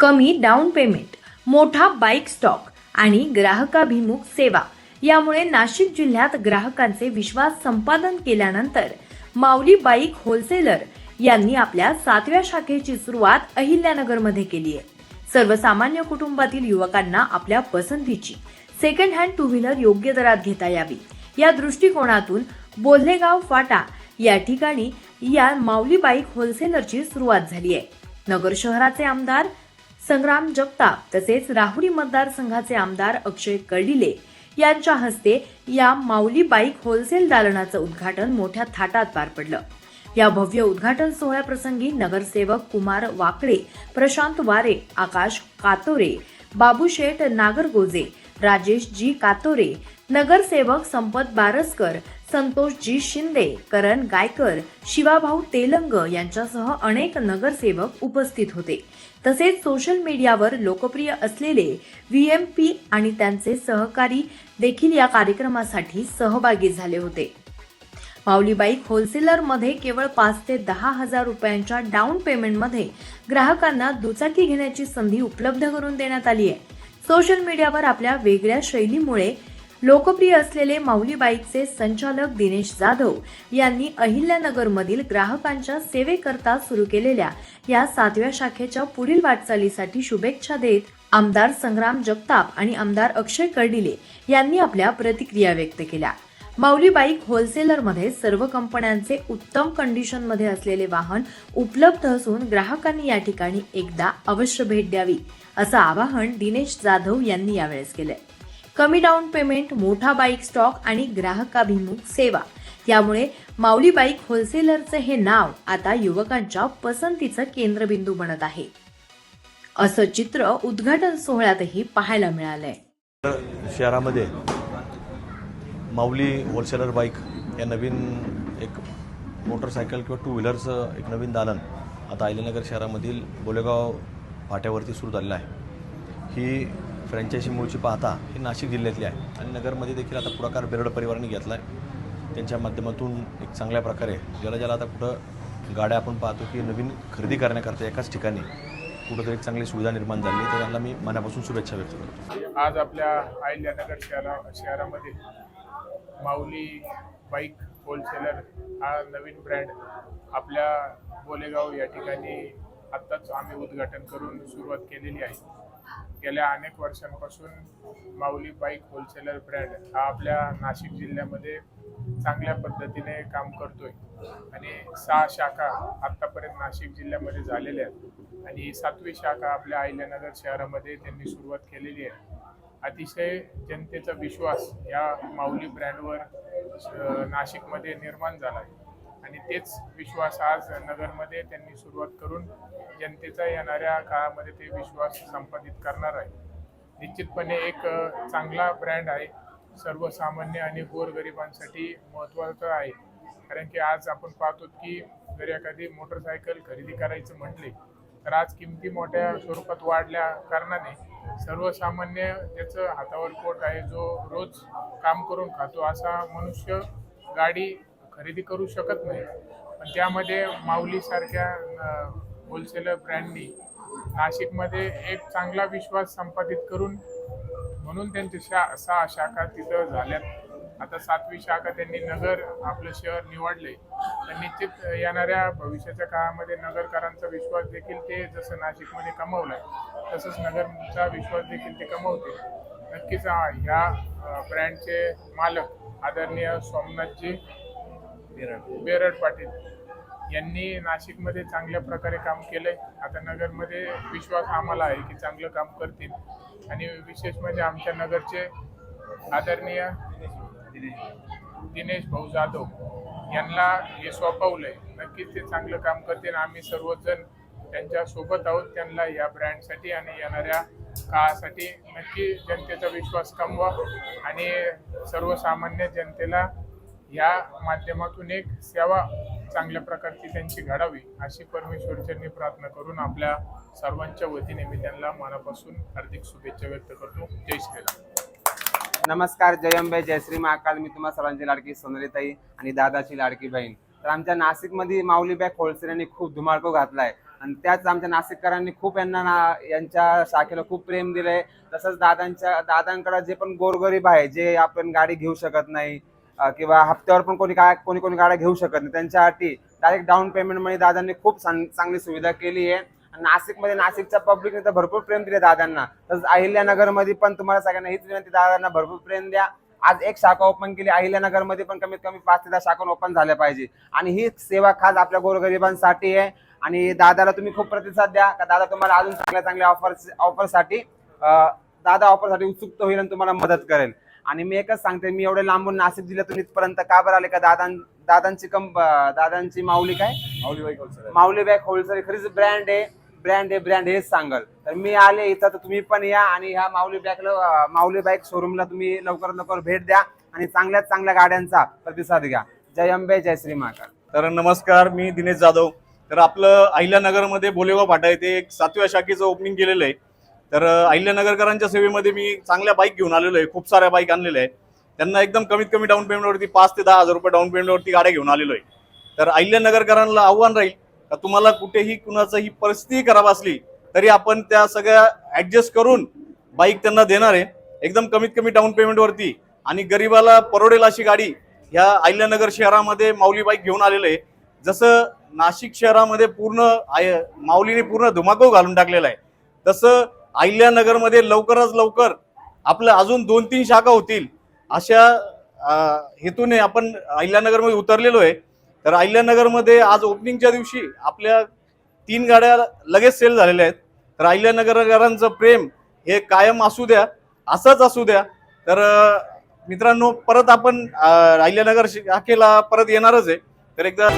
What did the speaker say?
कमी down payment, मोठा bike stock आणि ग्राहकाभिमुख सेवा यामुळे नाशिक जिल्ह्यात ग्राहकांचे विश्वास संपादन केल्यानंतर माऊली बाईक होलसेलर यांनी आपल्या 7व्या शाखेची सुरुवात अहिल्यानगरमध्ये केली आहे. सर्वसामान्य कुटुंबातील युवकांना आपल्या पसंतीची सेकंड हँड टू व्हीलर योग्य दरात घेता यावी या दृष्टिकोनातून बोल्हेगाव फाटा या ठिकाणी या माऊली बाईक होलसेलरची सुरुवात झाली आहे. नगर शहराचे आमदार संग्राम जगताप तसेच राहुरी मतदारसंघाचे आमदार अक्षय कर्डिले यांच्या हस्ते या माऊली बाईक होलसेल दालनाचं उद्घाटन मोठ्या थाटात पार पडलं. या भव्य उद्घाटन सोहळ्याप्रसंगी नगरसेवक कुमार वाकडे, प्रशांत वारे, आकाश कातोरे, बाबूशेठ नागरगोजे, राजेश जी कातोरे, नगरसेवक संपत बारसकर, संतोष जी शिंदे, करण गायकर, शिवाभाऊ तेलंग यांच्यासह अनेक नगरसेवक उपस्थित होते. तसेच सोशल मीडियावर लोकप्रिय असलेले व्हीएमपी आणि त्यांचे सहकारी देखील या कार्यक्रमासाठी सहभागी झाले होते. माऊली बाईक होलसेलरमध्ये केवळ 5 ते 10 हजार रुपयांच्या डाऊन पेमेंटमध्ये ग्राहकांना दुचाकी घेण्याची संधी उपलब्ध करून देण्यात आली आहे. सोशल मीडियावर आपल्या वेगळ्या शैलीमुळे लोकप्रिय असलेले माऊली बाईकचे संचालक दिनेश जाधव यांनी अहिल्यानगरमधील ग्राहकांच्या सेवेकरता सुरू केलेल्या या 7व्या शाखेच्या पुढील वाटचालीसाठी शुभेच्छा देत आमदार संग्राम जगताप आणि आमदार अक्षय कर्डिले यांनी आपल्या प्रतिक्रिया व्यक्त केल्या. माऊली बाईक होलसेलरमध्ये सर्व कंपन्यांचे उत्तम कंडिशनमध्ये असलेले वाहन उपलब्ध असून ग्राहकांनी या ठिकाणी एकदा अवश्य भेट द्यावी असं आवाहन दिनेश जाधव यांनी यावेळेस केलंय. कमी डाऊन पेमेंट, मोठा बाईक स्टॉक आणि ग्राहकाभिमुख सेवा यामुळे माऊली बाईक होलसेलरचे हे नाव आता युवकांच्या पसंतीचं केंद्रबिंदू बनत आहे असं चित्र उद्घाटन सोहळ्यातही पाहायला मिळालंय. शहरामध्ये माऊली होलसेलर बाईक या नवीन एक मोटरसायकल किंवा टू व्हीलरचं एक नवीन दालन आता अहिल्यानगर शहरामधील बोलेगाव फाट्यावरती सुरू झालेलं आहे. ही फ्रँचायझी मूळची पाहता ही नाशिक जिल्ह्यातली आहे आणि नगरमध्ये देखील आता पुढाकार बेरड परिवाराने घेतला आहे. त्यांच्या माध्यमातून एक चांगल्या प्रकारे ज्याला आता कुठं गाड्या आपण पाहतो की नवीन खरेदी करण्याकरता एकाच ठिकाणी कुठंतरी एक चांगली सुविधा निर्माण झाली तर त्यांना मी मनापासून शुभेच्छा व्यक्त करतो. आज आपल्या अहिल्यानगर शहरामध्ये माऊली बाईक होलसेलर हा नवीन ब्रँड आपल्या बोलेगाव या ठिकाणी आत्ताच आम्ही उद्घाटन करून सुरुवात केलेली आहे. गेल्या अनेक वर्षांपासून माऊली बाईक होलसेलर ब्रँड हा आपल्या नाशिक जिल्ह्यामध्ये चांगल्या पद्धतीने काम करतोय आणि 6 शाखा आत्तापर्यंत नाशिक जिल्ह्यामध्ये झालेल्या आहेत आणि 7वी शाखा आपल्या अहिल्यानगर शहरामध्ये त्यांनी सुरुवात केलेली आहे. अतिशय जनतेचा विश्वास या माऊली ब्रँडवर नाशिकमध्ये निर्माण झाला आहे आणि तेच विश्वास आज नगरमध्ये त्यांनी सुरुवात करून जनतेचा येणाऱ्या काळामध्ये ते विश्वास संपादित करणार आहे. निश्चितपणे एक चांगला ब्रँड आहे, सर्वसामान्य आणि गोरगरिबांसाठी महत्त्वाचा आहे. कारण की आज आपण पाहतो की जर एखादी मोटरसायकल खरेदी करायचं म्हटले तर आज किमती मोठ्या स्वरूपात वाढल्या कारणाने सर्वसामान्य ज्याचं हातावर पोट आहे, जो रोज काम करून खातो असा मनुष्य गाडी खरेदी करू शकत नाही. पण त्यामध्ये माऊलीसारख्या होलसेलर ब्रँडनी नाशिकमध्ये एक चांगला विश्वास संपादित करून म्हणून त्यांचे 6 शाखा तिथं झाल्यात. आता 7वी शाखा त्यांनी नगर आपलं शहर निवडले तर निश्चित येणाऱ्या भविष्याच्या काळामध्ये नगरकरांचा विश्वास देखील ते जसं नाशिकमध्ये कमवलाय तसंच नगरचा विश्वास देखील ते कमवते. नक्कीच ह्या ब्रँडचे मालक आदरणीय सोमनाथजी बेरड पाटील यांनी नाशिकमध्ये चांगल्या प्रकारे काम केलंय. आता नगरमध्ये विश्वास आम्हाला आहे की चांगलं काम करतील आणि विशेष म्हणजे आमच्या नगरचे आदरणीय दिनेश भाऊ जाधव यांना हे सोपवलंय. नक्कीच ते चांगलं काम करतील. आम्ही सर्वजण त्यांच्या सोबत आहोत. त्यांना या ब्रँडसाठी आणि येणाऱ्या काळासाठी नक्की जनतेचा विश्वास कमवा आणि सर्वसामान्य जनतेला या माध्यमातून एक सेवा चांगल्या प्रकारची त्यांची घडावी अशी परमेश्वरचरणी प्रार्थना करून आपल्या सर्वांच्या वतीने मी त्यांना मनापासून हार्दिक शुभेच्छा व्यक्त करतो. जय श्रीराम. नमस्कार, जय अंबे, जय श्री महाकाल. मी तुम्हा सर्वांची लाडकी सोनलीताई आणि दादाची लाडकी बहीण. तर आमच्या नाशिकमध्ये माऊली बाईक होलसेलरने खूप धुमाळको घातलाय आणि त्याच आमच्या नाशिककरांनी खूप यांच्या शाखेला खूप प्रेम दिलंय. तसंच दादांकडे जे पण गोरगरीब आहे, जे आपण गाडी घेऊ शकत नाही किंवा हप्त्यावर पण कोणी गाड्या घेऊ शकत नाही, त्यांच्यासाठी डायरेक्ट डाऊन पेमेंट मध्ये दादांनी खूप चांगली सुविधा केली आहे. नाशिकमध्ये नाशिकच्या पब्लिकने तर भरपूर प्रेम दिले दादांना. तसंच अहिल्यानगर मध्ये पण तुम्हाला सगळ्यांना हीच विनंती, दादांना भरपूर प्रेम द्या. आज एक शाखा ओपन केली, अहिल्यानगर मध्ये पण कमीत कमी 5 ते 10 शाखा ओपन झाल्या पाहिजे. आणि ही सेवा खास आपल्या गोरगरिबांसाठी आहे. आणि दादाला तुम्ही खूप प्रतिसाद द्या का दादा तुम्हाला अजून चांगल्या ऑफरसाठी उत्सुक होईल आणि तुम्हाला मदत करेल. आणि मी एकच सांगते, मी एवढे लांबून नाशिक जिल्ह्यातून इथपर्यंत का बरं आले का दादांची माऊली काय माऊली बाईक होलसेल खरीच ब्रँड आहे हेच सांगाल. तर मी आले इथं, तर तुम्ही पण या आणि ह्या माऊली बाईक शोरूमला तुम्ही लवकरात लवकर भेट द्या आणि चांगल्या गाड्यांचा प्रतिसाद घ्या. जय अंबे, जय श्री महाकाल. तर नमस्कार, मी दिनेश जाधव. तर आपलं अहिल्यानगरमध्ये बोलेगाव फाटा येथे एक 7व्या शाखेचं ओपनिंग केलेलं आहे. तर अहिल्यानगरकरांच्या सेवेमध्ये मी चांगल्या बाईक घेऊन आलेलो आहे, खूप साऱ्या बाईक आणलेल्या आहेत. त्यांना एकदम कमीत कमी डाऊन पेमेंटवरती 5 ते 10 हजार रुपये डाऊन पेमेंटवरती गाड्या घेऊन आलेलो आहे. तर अहिल्यानगरकरांना आव्हान राहील का तुम्हाला कुठेही कुणाचाही परिस्थिती खराब असली तरी आपण त्या सगळ्या ऍडजस्ट करून बाईक त्यांना देणार आहे एकदम कमीत कमी डाऊन पेमेंटवरती. आणि गरिबाला परवडेल अशी गाडी ह्या अहिल्यानगर शहरामध्ये माऊली बाईक घेऊन आलेलं आहे. जसं नाशिक शहरामध्ये माऊलीने पूर्ण धुमाकूळ घालून टाकलेला आहे, तसं अहिल्यानगरमध्ये लवकरात लवकर आपलं अजून 2-3 शाखा होतील अशा हेतूने आपण अहिल्यानगरमध्ये उतरलेलो आहे. तर अहिल्यानगरमध्ये आज ओपनिंगच्या दिवशी आपल्या 3 गाड्या लगेच सेल झालेल्या आहेत. तर अहिल्यानगरकरांचं प्रेम हे कायम असू द्या, असंच असू द्या. तर मित्रांनो, परत आपण अहिल्यानगर शाखेला परत येणारच आहे. तर एकदा